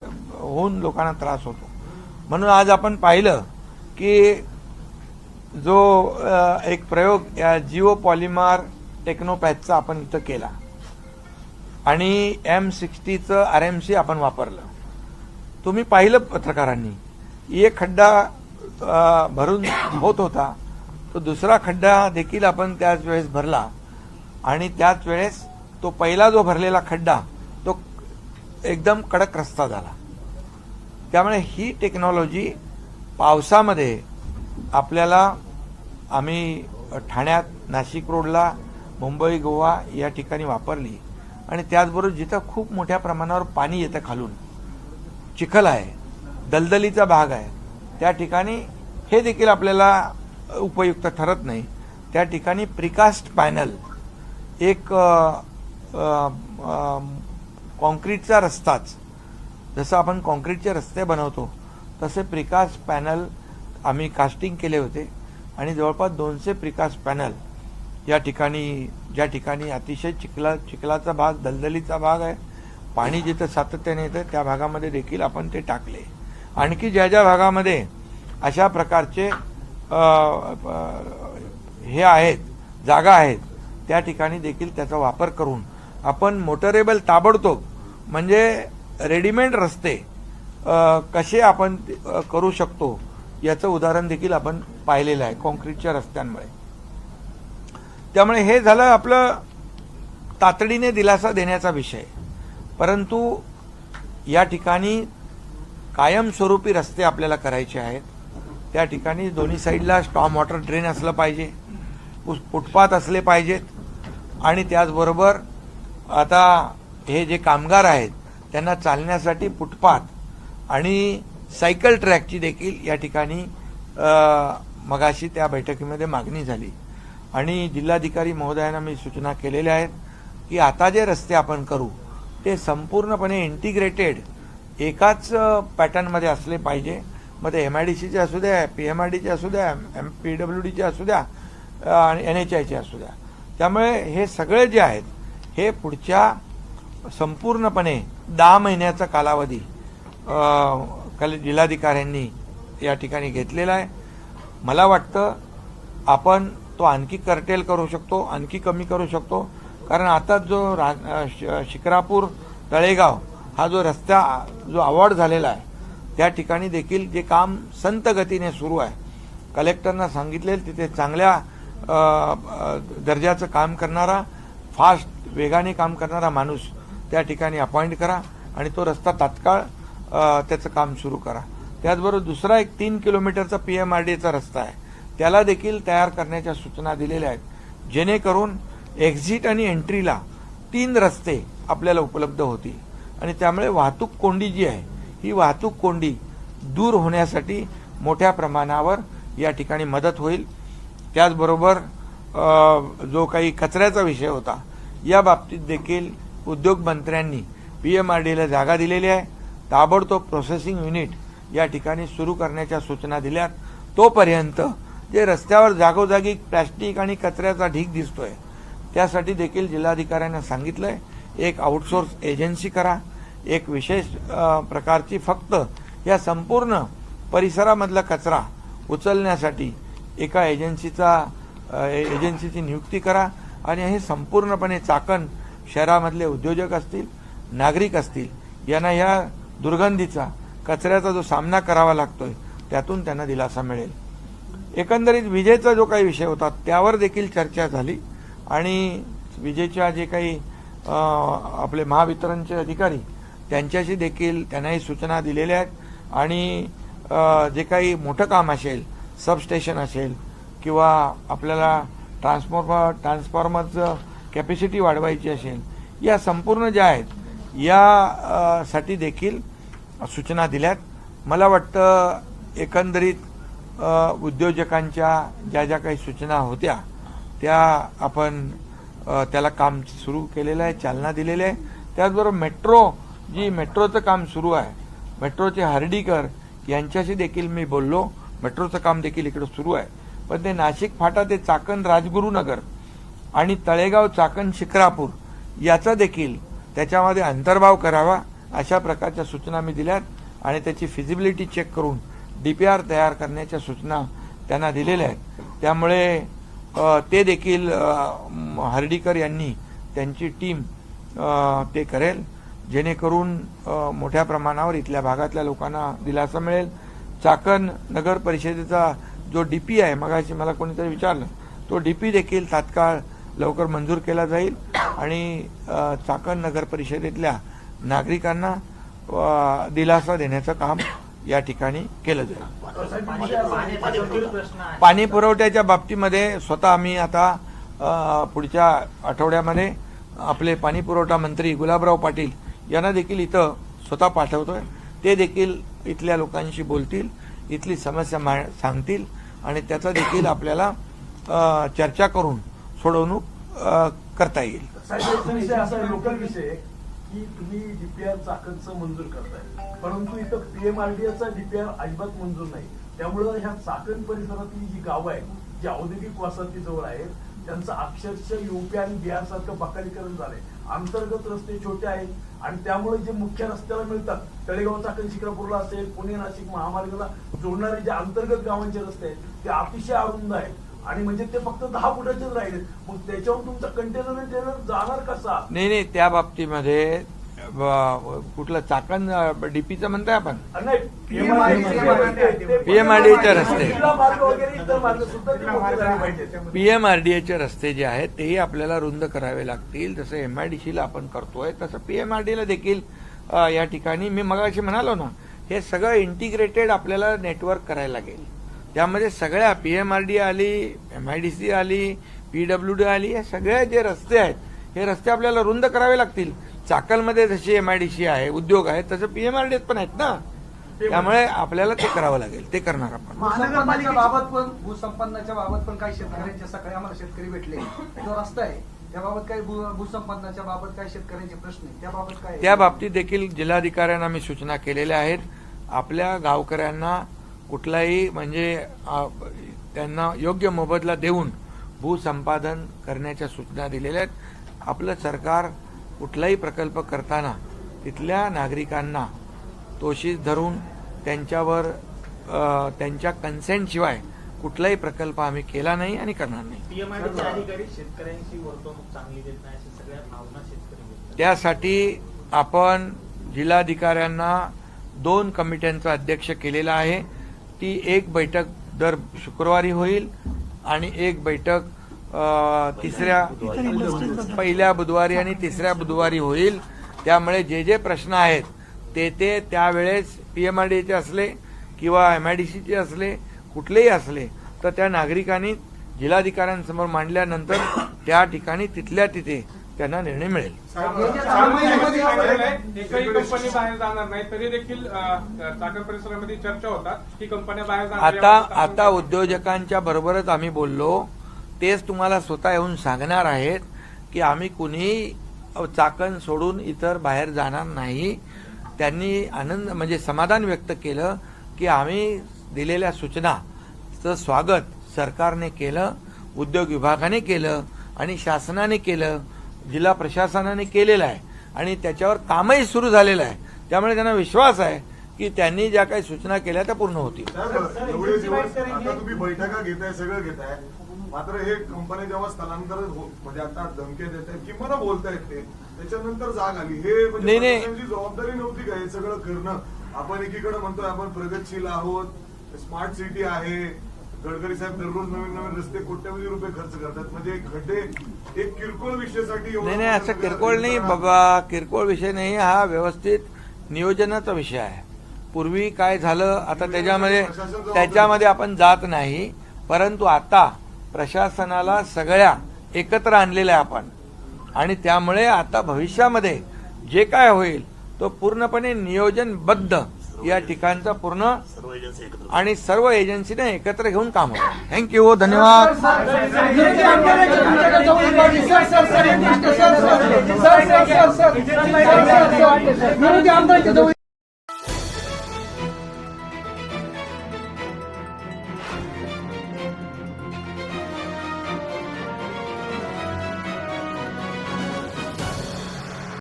होऊन लोकांना त्रास होतो. म्हणून आज आपण पाहिलं की जो एक प्रयोग या जिओ पॉलिमर टेक्नोपॅथचा आपण इथं केला आणि M60चं RMC आपण वापरलं. तुम्ही पाहिलं पत्रकारांनी एक खड्डा भरून होत होता, तो दुसरा खड्डा देखील आपण त्याच वेळेस भरला आणि त्याच वेळेस तो पहिला जो भरलेला खड्डा तो एकदम कडक रस्ता झाला. त्यामुळे ही टेक्नॉलॉजी पावसामध्ये आपल्याला आम्ही ठाण्यात, नाशिक रोडला, मुंबई, गोवा या ठिकाणी वापरली आणि त्याचबरोबर जिथं खूप मोठ्या प्रमाणावर पाणी येतं, खालून चिखल आहे, दलदलीचा भाग आहे, त्या ठिकाणी हे देखील आपल्याला उपयुक्त ठरत नाही. त्या ठिकाणी प्रिकास्ट पॅनल, एक कॉन्क्रीटचा रस्ताच, जसं आपण कॉन्क्रीटचे रस्ते बनवतो तसे प्रिकास्ट पॅनल आम्ही कास्टिंग केले होते आणि जवळपास 200 प्रिकास्ट पॅनल या ठिकाणी, ज्या ठिकाणी अतिशय चिखलाचा भाग, दलदलीचा भाग आहे, पाणी जिथं सातत्याने येतं त्या भागामध्ये देखील आपण ते टाकले. आणखी ज्या ज्या भागामध्ये अशा प्रकारचे हे आहेत, जागा आहेत, त्या ठिकाणी देखील त्याचा वापर करून आपण मोटरेबल ताबडतोब म्हणजे रेडीमेड रस्ते कसे आपण करू शकतो याचं उदाहरण देखील आपण पाहिलेलं आहे कॉन्क्रीटच्या रस्त्यांमुळे. त्यामुळे हे झालं आपलं तातडीने दिलासा देण्याचा विषय. परंतु या ठिकाणी कायमस्वरूपी रस्ते आपल्याला करायचे आहेत. त्या ठिकाणी दोन्ही साईडला स्टॉर्म वॉटर ड्रेन असलं पाहिजे, फुटपाथ असले पाहिजेत आणि त्याचबरोबर आता हे जे कामगार आहेत त्यांना चालण्यासाठी फुटपाथ आणि सायकल ट्रॅकची देखील या ठिकाणी मगाशी त्या बैठकीमध्ये मागणी झाली आणि जिल्हाधिकारी महोदयांना मी सूचना केलेल्या आहेत की आता जे रस्ते आपण करू ते संपूर्णपणे इंटिग्रेटेड एकाच पॅटर्नमध्ये असले पाहिजे. मग ते MIDCचे असू द्या, PMRDचे असू द्या, PWDचे असू द्या आणि NHIचे असू द्या. त्यामुळे हे सगळे जे आहेत हे पुढच्या संपूर्णपणे 10 महिन्याचा कालावधी जिल्हाधिकाऱ्यांनी या ठिकाणी घेतलेला आहे. मला वाटतं आपण तो आणखी कर्टेल करू शकतो, आणखी कमी करू शकतो, कारण आता जो शिक्रापूर तळेगाव हा जो रस्ता जो अवॉर्ड झालेला आहे त्या ठिकाणी देखील जे काम संत गतीने सुरू आहे. कलेक्टरना सांगितले तिथे चांगल्या दर्जाचं काम करणारा, फास्ट वेगाने काम करणारा माणूस त्या ठिकाणी अपॉइंट करा आणि तो रस्ता तात्काळ त्याचं काम सुरू करा. त्याचबरोबर दुसरा एक 3 किलोमीटरचा PMRDचा रस्ता आहे, त्याला देखील तयार करण्याच्या सूचना दिलेल्या आहेत, जेणेकरून एक्झिट आणि एंट्रीला 3 रस्ते आपल्याला उपलब्ध होतील आणि त्यामुळे वाहतूक कोंडी जी आहे ही वाहतूक कोंडी दूर होण्यासाठी मोठ्या प्रमाणावर या ठिकाणी मदत होईल. त्याचबरोबर जो काही कचऱ्याचा विषय होता या बाबतीत देखील उद्योग मंत्र्यांनी PMRDला जागा दिलेली आहे. ताबडतोब प्रोसेसिंग युनिट या ठिकाणी सुरू करण्याच्या सूचना दिल्यात. तोपर्यंत जे रस्त्यावर जागोजागी प्लॅस्टिक आणि कचऱ्याचा ढीग दिसतोय त्यासाठी देखील जिल्हाधिकाऱ्यांना सांगितलंय एक आउटसोर्स एजन्सी करा, एक विशेष प्रकारची फक्त या संपूर्ण परिसरामधला कचरा उचलण्यासाठी एका एजन्सीची नियुक्ती करा आणि हे संपूर्णपणे चाकण शहरामधले उद्योजक असतील, नागरिक असतील, यांना या दुर्गंधीचा, कचऱ्याचा जो सामना करावा लागतोय त्यातून त्यांना दिलासा मिळेल. एकंदरीत विजेचा जो काही विषय होता त्यावर देखील चर्चा झाली आणि विजेच्या जे काही आपले महावितरणचे अधिकारी त्यांच्याशी देखील त्यांनाही सूचना दिलेल्या आहेत आणि जे काही मोठं काम असेल, सबस्टेशन असेल किंवा आपल्याला ट्रान्सफॉर्मरचं कॅपॅसिटी वाढवायची असेल, या संपूर्ण ज्या आहेत यासाठी देखील सूचना दिल्यात. मला वाटतं एकंदरीत उद्योजकांच्या ज्या ज्या काही सूचना होत्या त्या आपण त्याला काम सुरू केलेलं आहे, चालना दिलेली आहे. त्याचबरोबर मेट्रोचं काम सुरू आहे, मेट्रोचे हर्डीकर यांच्याशी देखील मी बोललो. मेट्रोचं काम देखील इकडे सुरू आहे, पण ते नाशिक फाटा ते चाकण राजगुरुनगर आणि तळेगाव चाकण शिक्रापूर याचा देखील त्याच्यामध्ये अंतर्भाव करावा अशा प्रकारच्या सूचना मी दिल्यात आणि त्याची फिजिबिलिटी चेक करून DPR तयार करण्याच्या सूचना त्यांना दिलेल्या आहेत. त्यामुळे ते देखील हर्डीकर यांनी त्यांची टीम ते करेल, जेणेकरून मोठ्या प्रमाणावर इथल्या भागातल्या लोकांना दिलासा मिळेल. चाकण नगर परिषदेचा जो DP आहे, मगाशी मला कोणीतरी विचारलं, तो DP देखील तात्काळ लवकर मंजूर केला जाईल आणि चाकण नगर परिषदेतल्या नागरिकांना दिलासा देण्याचं काम या ठिकाणी केलं जाईल. पाणी पुरवठ्याच्या बाबतीमध्ये स्वतः आम्ही आता पुढच्या आठवड्यामध्ये आपले पाणी पुरवठा मंत्री गुलाबराव पाटील यांना देखील इथं स्वतः पाठवतोय. ते देखील इथल्या लोकांशी बोलतील, इथली समस्या सांगतील आणि त्याचा देखील आपल्याला चर्चा करून सोडवणूक करता येईल. लोकल विषय की तुम्ही DPR चाकणचं मंजूर करताय, परंतु इथं PMRDAचा DPR अजिबात मंजूर नाही. त्यामुळं ह्या चाकण परिसरातली जी गावं आहेत, जी औद्योगिक वसाहतीजवळ आहेत, त्यांचं अक्षरशः UP आणि बिहार सारखं बकालीकरण झालंय. अंतर्गत रस्ते छोटे आहेत आणि त्यामुळे जे मुख्य रस्त्याला मिळतात, तळेगाव चाकण शिक्रापूरला असेल, पुणे नाशिक महामार्गाला जोडणारे जे अंतर्गत गावांचे रस्ते आहेत ते अतिशय अरुंद आहेत आणि म्हणजे ते फक्त 10 फुटाचेच राहिले. मग त्याच्यावर तुमचा कंटेनर जाणार कसा? नाही, त्या बाबतीमध्ये कुठलं चाकण DPचं म्हणताय आपण, PMRDAचे रस्ते, PMRDAचे रस्ते जे आहेत तेही आपल्याला रुंद करावे लागतील. जसं MIDCला आपण करतोय तसं PMRDAला देखील या ठिकाणी मी मगाशी म्हणालो ना, हे सगळं इंटिग्रेटेड आपल्याला नेटवर्क करायला लागेल. त्यामध्ये सगळ्या PMRDA आली, MIDC आली, PWD आली, या सगळे जे रस्ते आहेत हे रस्ते आपल्याला रुंद करावे लागतील. चाकणमध्ये जशी MIDC आहे, उद्योग आहे, तसं PMRDA पण आहेत ना. त्यामुळे आपल्याला ते करावं लागेल, ते करणार आपण. महानगरपालिकेच्या बाबत पण भूसंपादनाच्या बाबत पण काही शेतकऱ्यांचे सकाळी आम्हाला शेतकरी भेटले, जो रस्ता आहे त्याबाबत काही भूसंपादनाच्या बाबत काही शेतकऱ्यांचे प्रश्न आहेत, त्याबाबत काय? त्या बाबतीत देखील जिल्हाधिकाऱ्यांना मी सूचना केलेल्या आहेत. आपल्या गावकऱ्यांना कुठलाही म्हणजे त्यांना योग्य मोबदला देऊन भूसंपादन करण्याच्या सूचना दिलेल्या आहेत. आपलं सरकार कुठलाही प्रकल्प करताना तिथल्या नागरिकांना तोशीत धरून त्यांच्यावर त्यांच्या कन्सेंटशिवाय कुठलाही प्रकल्प आम्ही केला नाही आणि करणार नाही. PMRDAचे अधिकारी शेतकऱ्यांची वर्तवणूक चांगली देत नाही अशा सगळ्या भावना शेतकरी. त्यासाठी आपण जिल्हाधिकाऱ्यांना 2 कमिट्यांचा अध्यक्ष केलेला आहे. ती एक बैठक दर शुक्रवारी होईल आणि एक बैठक पहिल्या बुधवारी आणि तिसऱ्या बुधवारी होईल. त्यामुळे जे प्रश्न आहेत ते त्यावेळेस PMRDAचे असले किंवा MIDCचे असले, कुठलेही असले, तर त्या नागरिकांनी जिल्हाधिकाऱ्यांसमोर मांडल्यानंतर त्या ठिकाणी तिथल्या तिथे त्यांना निर्णय मिळेल. एकही कंपनी बाहेर जाणार नाही तरी देखील चाकण परिसरामध्ये चर्चा होतात की कंपन्या बाहेर जाणार. आता उद्योजकांच्या बरोबरच आम्ही बोललो, तेच तुम्हाला स्वतः येऊन सांगणार आहेत की आम्ही कुणीही चाकण सोडून इतर बाहेर जाणार नाही. त्यांनी आनंद म्हणजे समाधान व्यक्त केलं की आम्ही दिलेल्या सूचनाचं स्वागत सरकारने केलं, उद्योग विभागाने केलं आणि शासनाने केलं, जिल्हा प्रशासनाने केलेलं आहे आणि त्याच्यावर कामही सुरू झालेलं आहे. त्यामुळे त्यांना विश्वास आहे की त्यांनी ज्या काही सूचना केल्या त्या पूर्ण होतील. आता तुम्ही बैठका घेताय, सगळं घेताय, मात्र हे कंपनी जेव्हा स्थलांतर म्हणजे आता धमक्या देत आहेत किंवा बोलतायत ते त्याच्यानंतर जाग आली, हे म्हणजे जबाबदारी नव्हती का हे सगळं करणं? आपण एकीकडे म्हणतोय आपण प्रगतशील आहोत, स्मार्ट सिटी आहे, गडकरी साहेब दररोज नवीन नवीन रस्ते कोट्यवधी रुपये खर्च करतात, म्हणजे खड्डे एक किरकोळ विषयासाठी. नाही, असं किरकोळ नाही बाबा, किरकोळ विषय नाही, हा व्यवस्थित नियोजनाचा विषय आहे. पूर्वी काय झालं आता त्याच्यामध्ये आपण जात नाही, परंतु आता प्रशासनाला सगळ्या एकत्र आणलेल्या आहे आपण आणि त्यामुळे आता भविष्यामध्ये जे काय होईल तो पूर्णपणे नियोजनबद्ध या ठिकाणचा पूर्ण आणि सर्व एजन्सीने एकत्र घेऊन काम होतं. थँक्यू, धन्यवाद.